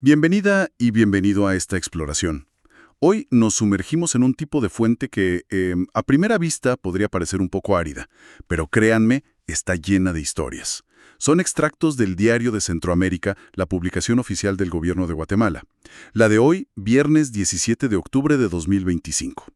Bienvenida y bienvenido a esta exploración. Hoy nos sumergimos en un tipo de fuente que, a primera vista, podría parecer un poco árida, pero créanme, está llena de historias. Son extractos del Diario de Centroamérica, la publicación oficial del Gobierno de Guatemala. La de hoy, viernes 17 de octubre de 2025.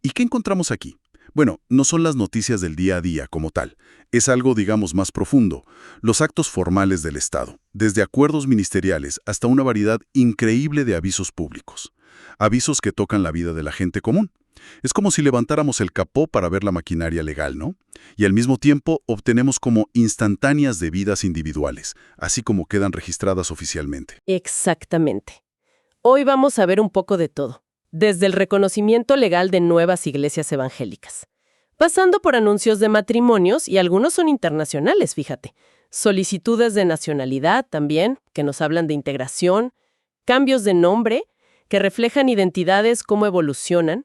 ¿Y qué encontramos aquí? Bueno, no son las noticias del día a día como tal. Es algo, digamos, más profundo. Los actos formales del Estado, desde acuerdos ministeriales hasta una variedad increíble de avisos públicos. Avisos que tocan la vida de la gente común. Es como si levantáramos el capó para ver la maquinaria legal, ¿no? Y al mismo tiempo obtenemos como instantáneas de vidas individuales, así como quedan registradas oficialmente. Exactamente. Hoy vamos a ver un poco de todo, desde el reconocimiento legal de nuevas iglesias evangélicas, pasando por anuncios de matrimonios, y algunos son internacionales, fíjate, solicitudes de nacionalidad también, que nos hablan de integración, cambios de nombre, que reflejan identidades, cómo evolucionan,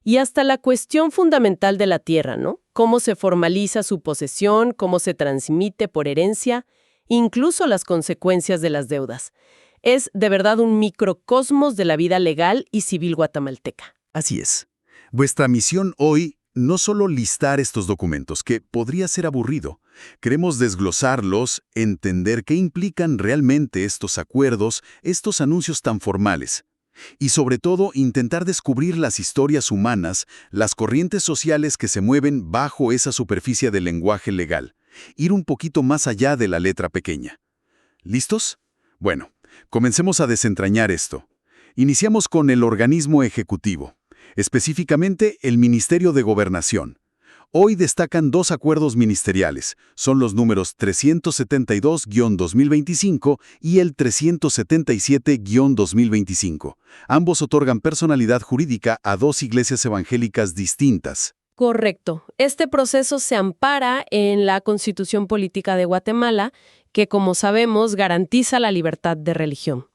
y hasta la cuestión fundamental de la tierra, ¿no? Cómo se formaliza su posesión, cómo se transmite por herencia, incluso las consecuencias de las deudas. Es de verdad un microcosmos de la vida legal y civil guatemalteca. Así es. Vuestra misión hoy no solo listar estos documentos, que podría ser aburrido. Queremos desglosarlos, entender qué implican realmente estos acuerdos, estos anuncios tan formales. Y sobre todo, intentar descubrir las historias humanas, las corrientes sociales que se mueven bajo esa superficie del lenguaje legal. Ir un poquito más allá de la letra pequeña. ¿Listos? Bueno, comencemos a desentrañar esto. Iniciamos con el organismo ejecutivo, específicamente el Ministerio de Gobernación. Hoy destacan dos acuerdos ministeriales, son los números 372-2025 y el 377-2025. Ambos otorgan personalidad jurídica a dos iglesias evangélicas distintas. Correcto. Este proceso se ampara en la Constitución Política de Guatemala, que, como sabemos, garantiza la libertad de religión.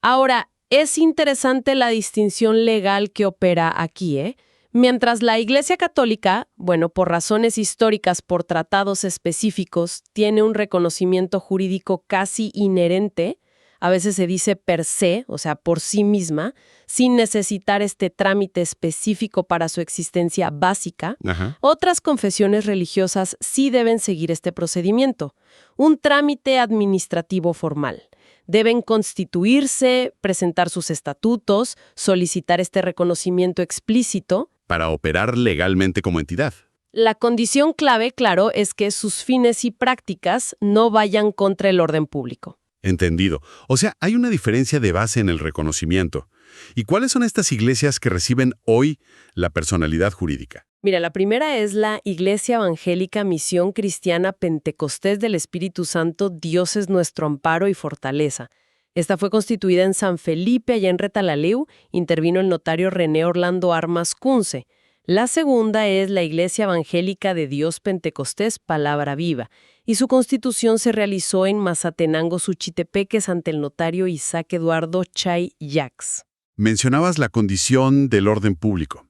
Ahora, es interesante la distinción legal que opera aquí, ¿eh? Mientras la Iglesia Católica, por razones históricas, por tratados específicos, tiene un reconocimiento jurídico casi inherente, a veces se dice per se, o sea, por sí misma, sin necesitar este trámite específico para su existencia básica. Otras confesiones religiosas sí deben seguir este procedimiento, un trámite administrativo formal. Deben constituirse, presentar sus estatutos, solicitar este reconocimiento explícito. Para operar legalmente como entidad. La condición clave, claro, es que sus fines y prácticas no vayan contra el orden público. Entendido. O sea, hay una diferencia de base en el reconocimiento. ¿Y cuáles son estas iglesias que reciben hoy la personalidad jurídica? Mira, la primera es la Iglesia Evangélica Misión Cristiana Pentecostés del Espíritu Santo, Dios es nuestro amparo y fortaleza. Esta fue constituida en San Felipe, allá en Retalaleu, intervino el notario René Orlando Armas Kunze. La segunda es la Iglesia Evangélica de Dios Pentecostés Palabra Viva, y su constitución se realizó en Mazatenango, Suchitepeques, ante el notario Isaac Eduardo Chay Yax. Mencionabas la condición del orden público.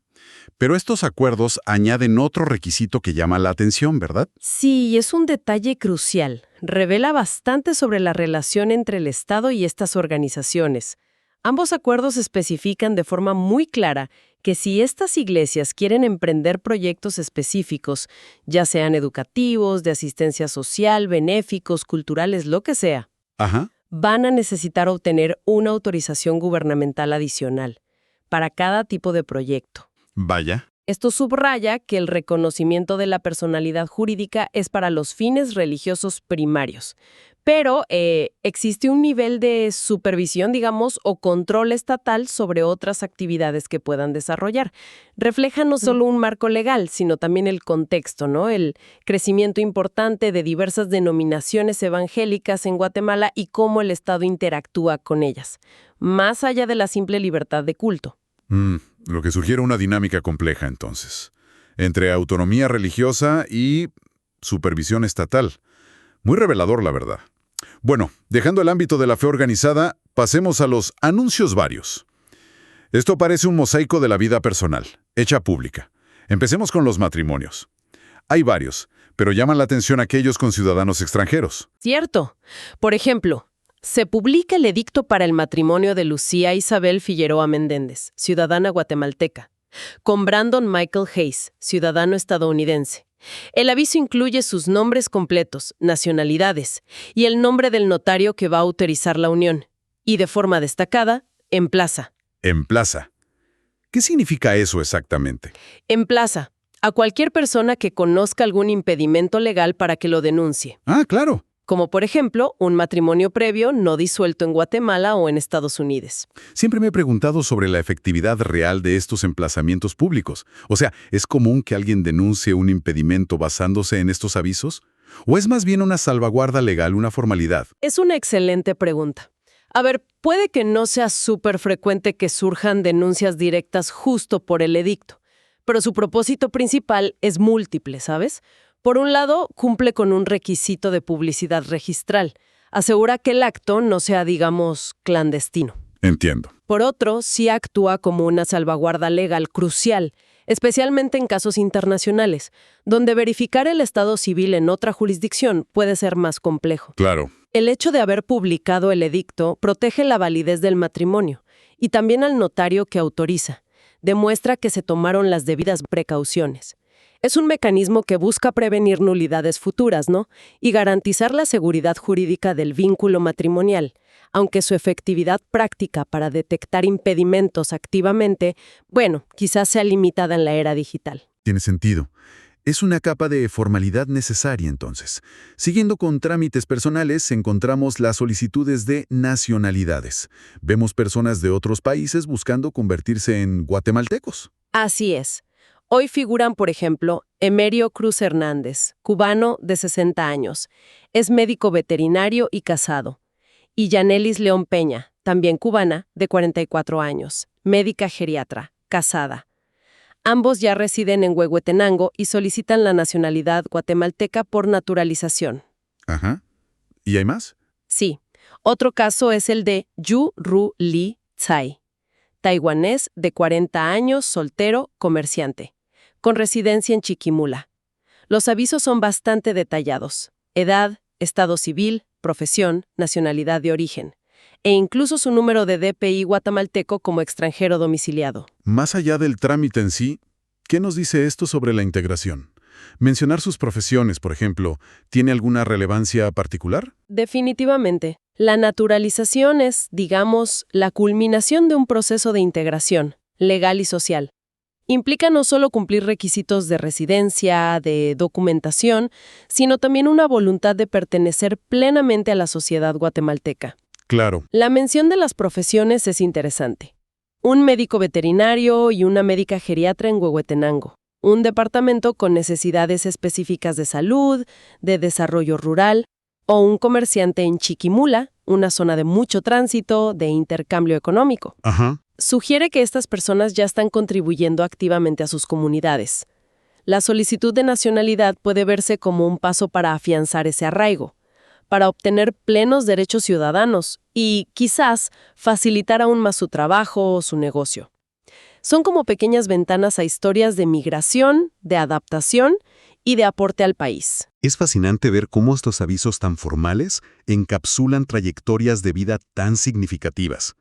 Pero estos acuerdos añaden otro requisito que llama la atención, ¿verdad? Sí, es un detalle crucial. Revela bastante sobre la relación entre el Estado y estas organizaciones. Ambos acuerdos especifican de forma muy clara que si estas iglesias quieren emprender proyectos específicos, ya sean educativos, de asistencia social, benéficos, culturales, lo que sea, van a necesitar obtener una autorización gubernamental adicional para cada tipo de proyecto. Vaya. Esto subraya que el reconocimiento de la personalidad jurídica es para los fines religiosos primarios. Pero existe un nivel de supervisión, digamos, o control estatal sobre otras actividades que puedan desarrollar. Refleja no solo un marco legal, sino también el contexto, ¿no? El crecimiento importante de diversas denominaciones evangélicas en Guatemala y cómo el Estado interactúa con ellas, más allá de la simple libertad de culto. Lo que sugiere una dinámica compleja, entonces, entre autonomía religiosa y supervisión estatal. Muy revelador, la verdad. Bueno, dejando el ámbito de la fe organizada, pasemos a los anuncios varios. Esto parece un mosaico de la vida personal, hecha pública. Empecemos con los matrimonios. Hay varios, pero llaman la atención aquellos con ciudadanos extranjeros. Cierto. Por ejemplo, Se publica el edicto para el matrimonio de Lucía Isabel Figueroa Menéndez, ciudadana guatemalteca, con Brandon Michael Hayes, ciudadano estadounidense. El aviso incluye sus nombres completos, nacionalidades y el nombre del notario que va a autorizar la unión. Y de forma destacada, emplaza. Emplaza. ¿Qué significa eso exactamente? Emplaza a cualquier persona que conozca algún impedimento legal para que lo denuncie. Ah, claro. Como por ejemplo, un matrimonio previo no disuelto en Guatemala o en Estados Unidos. Siempre me he preguntado sobre la efectividad real de estos emplazamientos públicos. O sea, ¿es común que alguien denuncie un impedimento basándose en estos avisos? ¿O es más bien una salvaguarda legal, una formalidad? Es una excelente pregunta. A ver, puede que no sea súper frecuente que surjan denuncias directas justo por el edicto, pero su propósito principal es múltiple, ¿sabes? Por un lado, cumple con un requisito de publicidad registral. Asegura que el acto no sea, digamos, clandestino. Entiendo. Por otro, sí actúa como una salvaguarda legal crucial, especialmente en casos internacionales, donde verificar el estado civil en otra jurisdicción puede ser más complejo. Claro. El hecho de haber publicado el edicto protege la validez del matrimonio y también al notario que autoriza. Demuestra que se tomaron las debidas precauciones. Es un mecanismo que busca prevenir nulidades futuras, ¿no? Y garantizar la seguridad jurídica del vínculo matrimonial, aunque su efectividad práctica para detectar impedimentos activamente, bueno, quizás sea limitada en la era digital. Tiene sentido. Es una capa de formalidad necesaria, entonces. Siguiendo con trámites personales, encontramos las solicitudes de nacionalidades. Vemos personas de otros países buscando convertirse en guatemaltecos. Así es. Hoy figuran, por ejemplo, Emerio Cruz Hernández, cubano de 60 años. Es médico veterinario y casado. Y Yanelis León Peña, también cubana, de 44 años, médica geriatra, casada. Ambos ya residen en Huehuetenango y solicitan la nacionalidad guatemalteca por naturalización. Ajá. ¿Y hay más? Sí. Otro caso es el de Yu Ru Lee Tsai, taiwanés de 40 años, soltero, comerciante, con residencia en Chiquimula. Los avisos son bastante detallados: edad, estado civil, profesión, nacionalidad de origen, e incluso su número de DPI guatemalteco como extranjero domiciliado. Más allá del trámite en sí, ¿qué nos dice esto sobre la integración? Mencionar sus profesiones, por ejemplo, ¿tiene alguna relevancia particular? Definitivamente. La naturalización es, digamos, la culminación de un proceso de integración, legal y social. Implica no solo cumplir requisitos de residencia, de documentación, sino también una voluntad de pertenecer plenamente a la sociedad guatemalteca. Claro. La mención de las profesiones es interesante. Un médico veterinario y una médica geriatra en Huehuetenango. Un departamento con necesidades específicas de salud, de desarrollo rural, o un comerciante en Chiquimula, una zona de mucho tránsito, de intercambio económico. Ajá. Sugiere que estas personas ya están contribuyendo activamente a sus comunidades. La solicitud de nacionalidad puede verse como un paso para afianzar ese arraigo, para obtener plenos derechos ciudadanos y, quizás, facilitar aún más su trabajo o su negocio. Son como pequeñas ventanas a historias de migración, de adaptación y de aporte al país. Es fascinante ver cómo estos avisos tan formales encapsulan trayectorias de vida tan significativas.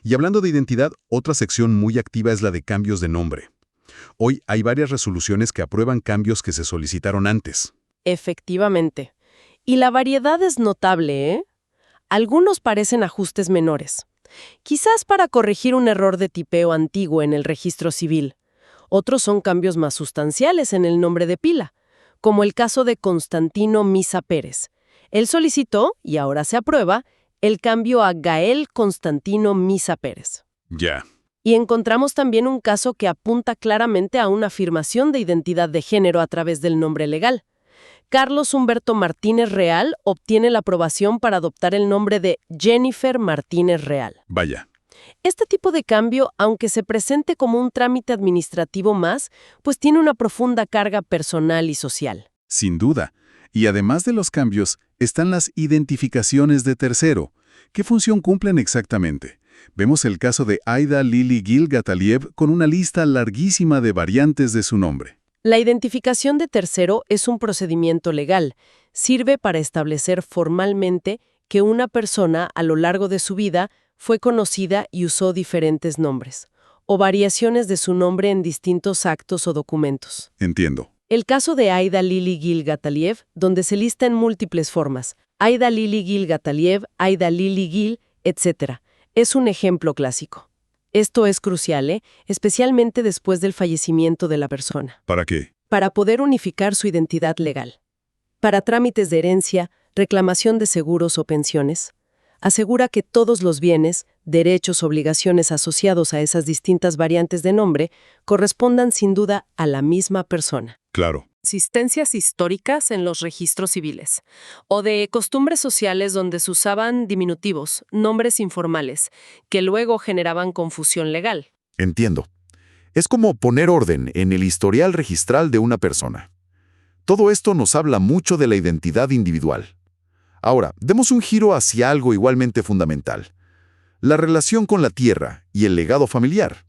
Y hablando de identidad, otra sección muy activa es la de cambios de nombre. Hoy hay varias resoluciones que aprueban cambios que se solicitaron antes. Efectivamente. Y la variedad es notable, ¿eh? Algunos parecen ajustes menores. Quizás para corregir un error de tipeo antiguo en el registro civil. Otros son cambios más sustanciales en el nombre de pila, como el caso de Constantino Misa Pérez. Él solicitó, y ahora se aprueba, el cambio a Gael Constantino Misa Pérez. Ya. Y encontramos también un caso que apunta claramente a una afirmación de identidad de género a través del nombre legal. Carlos Humberto Martínez Real obtiene la aprobación para adoptar el nombre de Jennifer Martínez Real. Vaya. Este tipo de cambio, aunque se presente como un trámite administrativo más, pues tiene una profunda carga personal y social. Sin duda. Y además de los cambios, están las identificaciones de tercero. ¿Qué función cumplen exactamente? Vemos el caso de Aida Lili Gil Gataliev con una lista larguísima de variantes de su nombre. La identificación de tercero es un procedimiento legal. Sirve para establecer formalmente que una persona a lo largo de su vida fue conocida y usó diferentes nombres, o variaciones de su nombre en distintos actos o documentos. Entiendo. El caso de Aida Lili Gil Gataliev, donde se lista en múltiples formas, Aida Lili Gil Gataliev, Aida Lili Gil, etc., es un ejemplo clásico. Esto es crucial, especialmente después del fallecimiento de la persona. ¿Para qué? Para poder unificar su identidad legal. Para trámites de herencia, reclamación de seguros o pensiones, asegura que todos los bienes, derechos, obligaciones asociados a esas distintas variantes de nombre correspondan sin duda a la misma persona. Claro. Existencias históricas en los registros civiles, o de costumbres sociales donde se usaban diminutivos, nombres informales, que luego generaban confusión legal. Entiendo. Es como poner orden en el historial registral de una persona. Todo esto nos habla mucho de la identidad individual. Ahora, demos un giro hacia algo igualmente fundamental: la relación con la tierra y el legado familiar.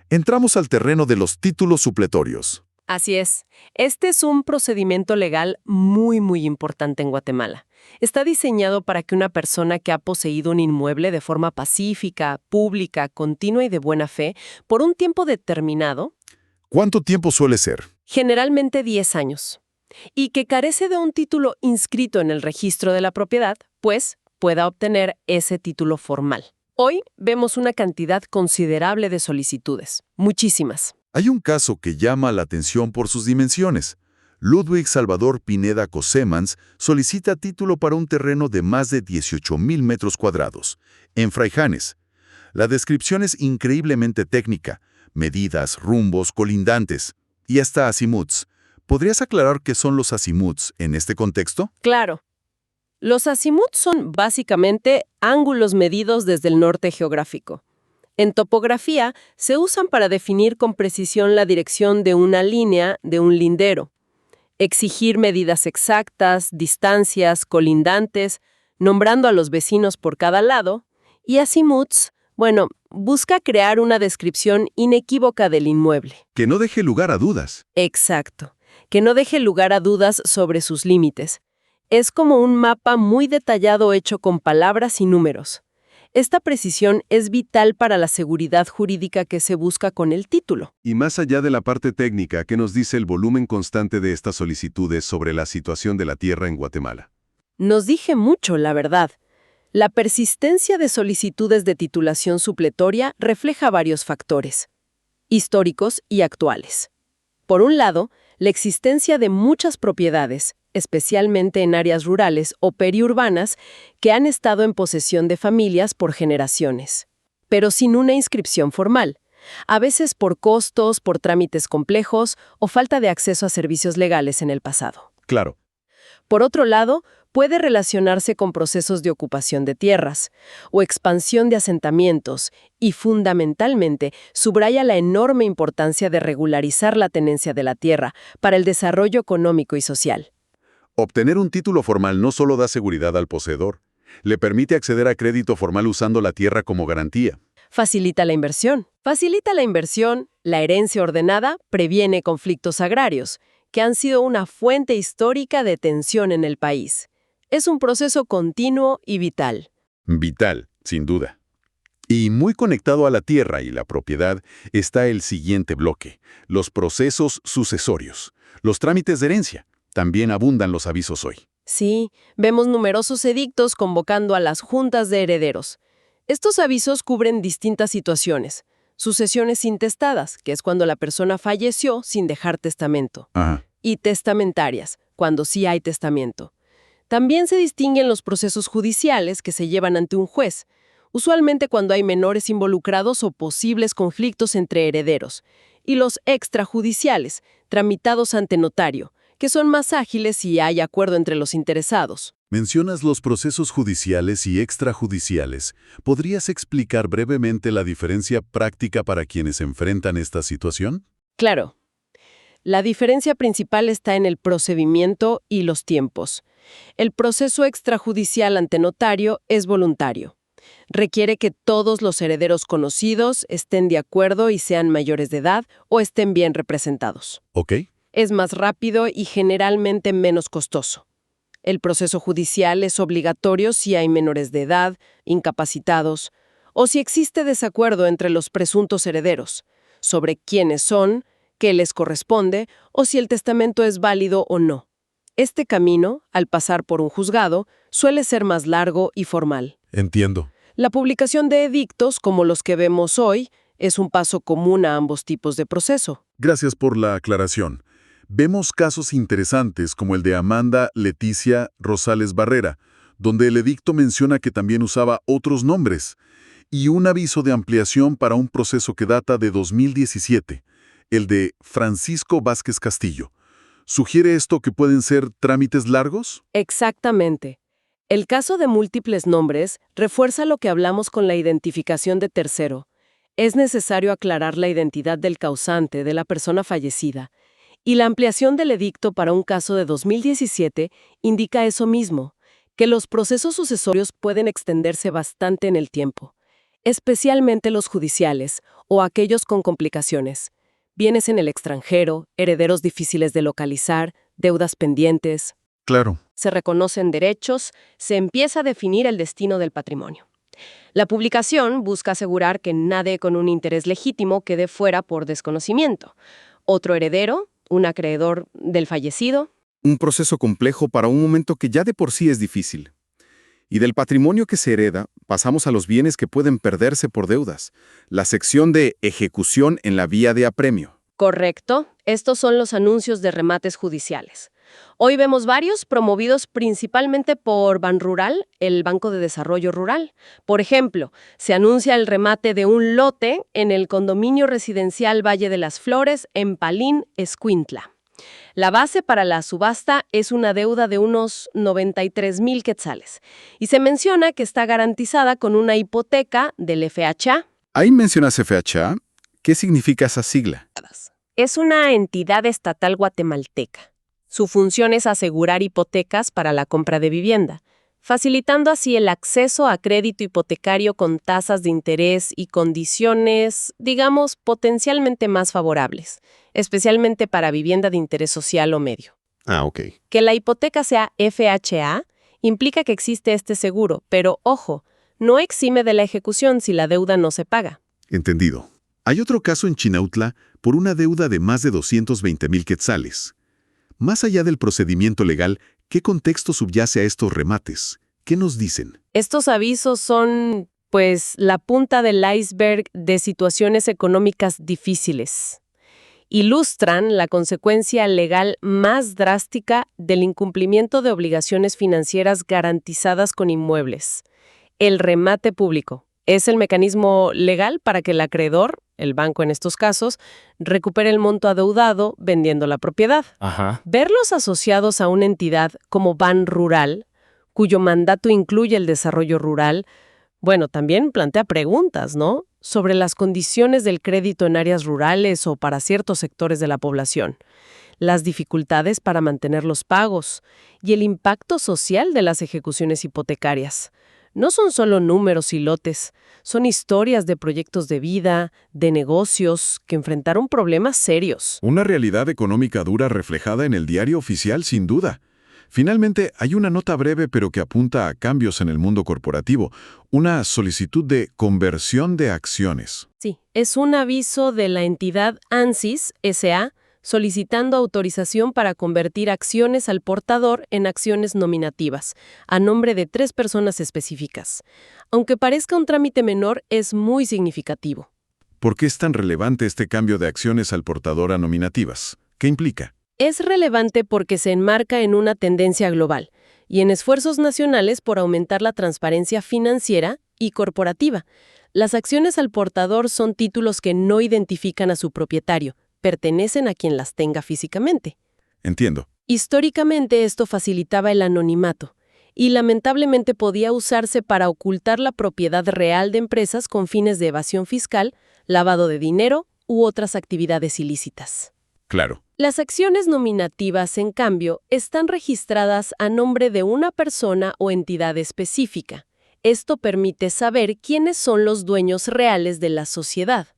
Entramos al terreno de los títulos supletorios. Así es. Este es un procedimiento legal muy importante en Guatemala. Está diseñado para que una persona que ha poseído un inmueble de forma pacífica, pública, continua y de buena fe, por un tiempo determinado, ¿Cuánto tiempo suele ser? generalmente 10 años, y que carece de un título inscrito en el registro de la propiedad, pues pueda obtener ese título formal. Hoy vemos una cantidad considerable de solicitudes, muchísimas. Hay un caso que llama la atención por sus dimensiones. Ludwig Salvador Pineda Cosemans solicita título para un terreno de más de 18,000 metros cuadrados, en Fraijanes. La descripción es increíblemente técnica: medidas, rumbos, colindantes y hasta azimuts. ¿Podrías aclarar qué son los azimuts en este contexto? Claro. Los azimuts son básicamente ángulos medidos desde el norte geográfico. En topografía, se usan para definir con precisión la dirección de una línea, de un lindero. Exigir medidas exactas, distancias, colindantes, nombrando a los vecinos por cada lado. Y azimuts, busca crear una descripción inequívoca del inmueble. Que no deje lugar a dudas. Exacto. Que no deje lugar a dudas sobre sus límites. Es como un mapa muy detallado hecho con palabras y números. Esta precisión es vital para la seguridad jurídica que se busca con el título. Y más allá de la parte técnica, ¿qué nos dice el volumen constante de estas solicitudes sobre la situación de la tierra en Guatemala? Nos dije mucho, la verdad. La persistencia de solicitudes de titulación supletoria refleja varios factores, históricos y actuales. Por un lado, la existencia de muchas propiedades, especialmente en áreas rurales o periurbanas, que han estado en posesión de familias por generaciones, pero sin una inscripción formal, a veces por costos, por trámites complejos o falta de acceso a servicios legales en el pasado. Claro. Por otro lado, puede relacionarse con procesos de ocupación de tierras o expansión de asentamientos y, fundamentalmente, subraya la enorme importancia de regularizar la tenencia de la tierra para el desarrollo económico y social. Obtener un título formal no solo da seguridad al poseedor, le permite acceder a crédito formal usando la tierra como garantía. Facilita la inversión. La herencia ordenada previene conflictos agrarios, que han sido una fuente histórica de tensión en el país. Es un proceso continuo y vital. Vital, sin duda. Y muy conectado a la tierra y la propiedad está el siguiente bloque: los procesos sucesorios, los trámites de herencia. También abundan los avisos hoy. Sí, vemos numerosos edictos convocando a las juntas de herederos. Estos avisos cubren distintas situaciones. Sucesiones intestadas, que es cuando la persona falleció sin dejar testamento. Ajá. Y testamentarias, cuando sí hay testamento. También se distinguen los procesos judiciales que se llevan ante un juez, usualmente cuando hay menores involucrados o posibles conflictos entre herederos, y los extrajudiciales, tramitados ante notario, que son más ágiles si hay acuerdo entre los interesados. Mencionas los procesos judiciales y extrajudiciales. ¿Podrías explicar brevemente la diferencia práctica para quienes enfrentan esta situación? Claro. La diferencia principal está en el procedimiento y los tiempos. El proceso extrajudicial ante notario es voluntario. Requiere que todos los herederos conocidos estén de acuerdo y sean mayores de edad o estén bien representados. Ok. Es más rápido y generalmente menos costoso. El proceso judicial es obligatorio si hay menores de edad, incapacitados, o si existe desacuerdo entre los presuntos herederos sobre quiénes son, qué les corresponde o si el testamento es válido o no. Este camino, al pasar por un juzgado, suele ser más largo y formal. Entiendo. La publicación de edictos, como los que vemos hoy, es un paso común a ambos tipos de proceso. Gracias por la aclaración. Vemos casos interesantes como el de Amanda Leticia Rosales Barrera, donde el edicto menciona que también usaba otros nombres, y un aviso de ampliación para un proceso que data de 2017, el de Francisco Vázquez Castillo. ¿Sugiere esto que pueden ser trámites largos? Exactamente. El caso de múltiples nombres refuerza lo que hablamos con la identificación de tercero. Es necesario aclarar la identidad del causante, de la persona fallecida, y la ampliación del edicto para un caso de 2017 indica eso mismo, que los procesos sucesorios pueden extenderse bastante en el tiempo, especialmente los judiciales o aquellos con complicaciones, bienes en el extranjero, herederos difíciles de localizar, deudas pendientes. Claro. Se reconocen derechos, se empieza a definir el destino del patrimonio. La publicación busca asegurar que nadie con un interés legítimo quede fuera por desconocimiento. Otro heredero, un acreedor del fallecido. Un proceso complejo para un momento que ya de por sí es difícil. Y del patrimonio que se hereda, pasamos a los bienes que pueden perderse por deudas. La sección de ejecución en la vía de apremio. Correcto. Estos son los anuncios de remates judiciales. Hoy vemos varios promovidos principalmente por Banrural, el Banco de Desarrollo Rural. Por ejemplo, se anuncia el remate de un lote en el condominio residencial Valle de las Flores en Palín, Escuintla. La base para la subasta es una deuda de unos 93,000 quetzales y se menciona que está garantizada con una hipoteca del FHA. Ahí mencionas FHA. ¿Qué significa esa sigla? Es una entidad estatal guatemalteca. Su función es asegurar hipotecas para la compra de vivienda, facilitando así el acceso a crédito hipotecario con tasas de interés y condiciones, digamos, potencialmente más favorables, especialmente para vivienda de interés social o medio. Ok. Que la hipoteca sea FHA implica que existe este seguro, pero ojo, no exime de la ejecución si la deuda no se paga. Entendido. Hay otro caso en Chinautla por una deuda de más de 220,000 quetzales. Más allá del procedimiento legal, ¿qué contexto subyace a estos remates? ¿Qué nos dicen? Estos avisos son, pues, la punta del iceberg de situaciones económicas difíciles. Ilustran la consecuencia legal más drástica del incumplimiento de obligaciones financieras garantizadas con inmuebles. El remate público es el mecanismo legal para que el acreedor, el banco en estos casos, recupere el monto adeudado vendiendo la propiedad. Verlos asociados a una entidad como Banrural, cuyo mandato incluye el desarrollo rural, bueno, también plantea preguntas, ¿no?, sobre las condiciones del crédito en áreas rurales o para ciertos sectores de la población, las dificultades para mantener los pagos y el impacto social de las ejecuciones hipotecarias. No son solo números y lotes, son historias de proyectos de vida, de negocios que enfrentaron problemas serios. Una realidad económica dura reflejada en el diario oficial, sin duda. Finalmente, hay una nota breve pero que apunta a cambios en el mundo corporativo, una solicitud de conversión de acciones. Sí, es un aviso de la entidad ANSYS S.A., solicitando autorización para convertir acciones al portador en acciones nominativas, a nombre de 3 personas específicas. Aunque parezca un trámite menor, es muy significativo. ¿Por qué es tan relevante este cambio de acciones al portador a nominativas? ¿Qué implica? Es relevante porque se enmarca en una tendencia global y en esfuerzos nacionales por aumentar la transparencia financiera y corporativa. Las acciones al portador son títulos que no identifican a su propietario, pertenecen a quien las tenga físicamente. Entiendo. Históricamente esto facilitaba el anonimato y lamentablemente podía usarse para ocultar la propiedad real de empresas con fines de evasión fiscal, lavado de dinero u otras actividades ilícitas. Claro. Las acciones nominativas, en cambio, están registradas a nombre de una persona o entidad específica. Esto permite saber quiénes son los dueños reales de la sociedad.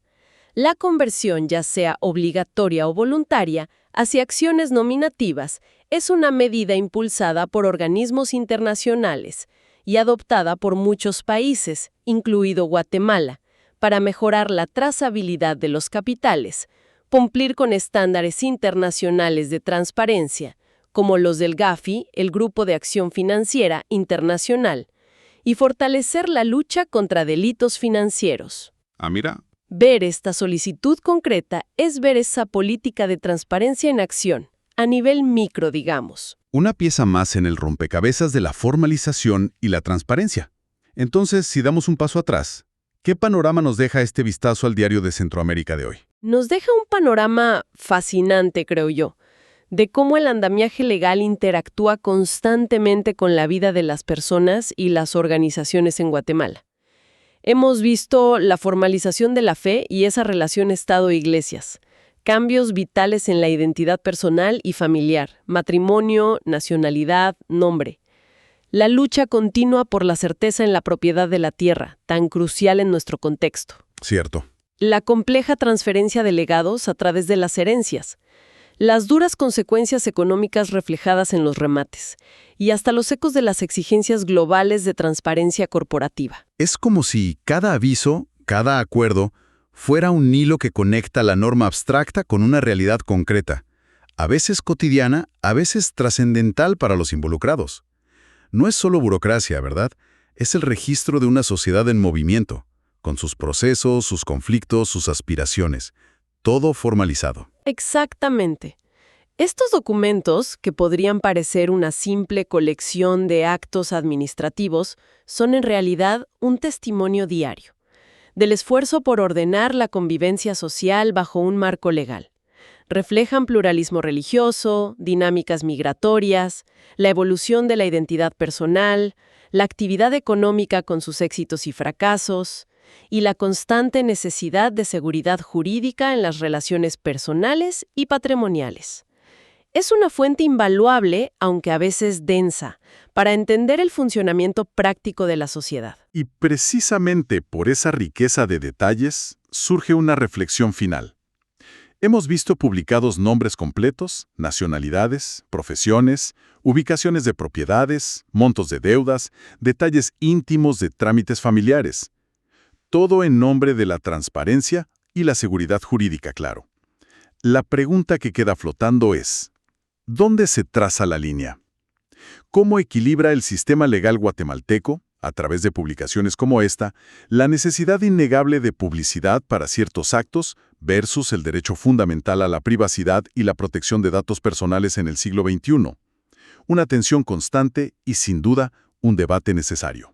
La conversión, ya sea obligatoria o voluntaria, hacia acciones nominativas es una medida impulsada por organismos internacionales y adoptada por muchos países, incluido Guatemala, para mejorar la trazabilidad de los capitales, cumplir con estándares internacionales de transparencia, como los del GAFI, el Grupo de Acción Financiera Internacional, y fortalecer la lucha contra delitos financieros. Ah, mira. Ver esta solicitud concreta es ver esa política de transparencia en acción, a nivel micro, digamos. Una pieza más en el rompecabezas de la formalización y la transparencia. Entonces, si damos un paso atrás, ¿qué panorama nos deja este vistazo al diario de Centroamérica de hoy? Nos deja un panorama fascinante, creo yo, de cómo el andamiaje legal interactúa constantemente con la vida de las personas y las organizaciones en Guatemala. Hemos visto la formalización de la fe y esa relación Estado-Iglesias, cambios vitales en la identidad personal y familiar, matrimonio, nacionalidad, nombre. La lucha continua por la certeza en la propiedad de la tierra, tan crucial en nuestro contexto. Cierto. La compleja transferencia de legados a través de las herencias. Las duras consecuencias económicas reflejadas en los remates, y hasta los ecos de las exigencias globales de transparencia corporativa. Es como si cada aviso, cada acuerdo, fuera un hilo que conecta la norma abstracta con una realidad concreta, a veces cotidiana, a veces trascendental para los involucrados. No es solo burocracia, ¿verdad? Es el registro de una sociedad en movimiento, con sus procesos, sus conflictos, sus aspiraciones, todo formalizado. Exactamente. Estos documentos, que podrían parecer una simple colección de actos administrativos, son en realidad un testimonio diario del esfuerzo por ordenar la convivencia social bajo un marco legal. Reflejan pluralismo religioso, dinámicas migratorias, la evolución de la identidad personal, la actividad económica con sus éxitos y fracasos, y la constante necesidad de seguridad jurídica en las relaciones personales y patrimoniales. Es una fuente invaluable, aunque a veces densa, para entender el funcionamiento práctico de la sociedad. Y precisamente por esa riqueza de detalles surge una reflexión final. Hemos visto publicados nombres completos, nacionalidades, profesiones, ubicaciones de propiedades, montos de deudas, detalles íntimos de trámites familiares. Todo en nombre de la transparencia y la seguridad jurídica, claro. La pregunta que queda flotando es, ¿dónde se traza la línea? ¿Cómo equilibra el sistema legal guatemalteco, a través de publicaciones como esta, la necesidad innegable de publicidad para ciertos actos versus el derecho fundamental a la privacidad y la protección de datos personales en el siglo XXI? Una tensión constante y, sin duda, un debate necesario.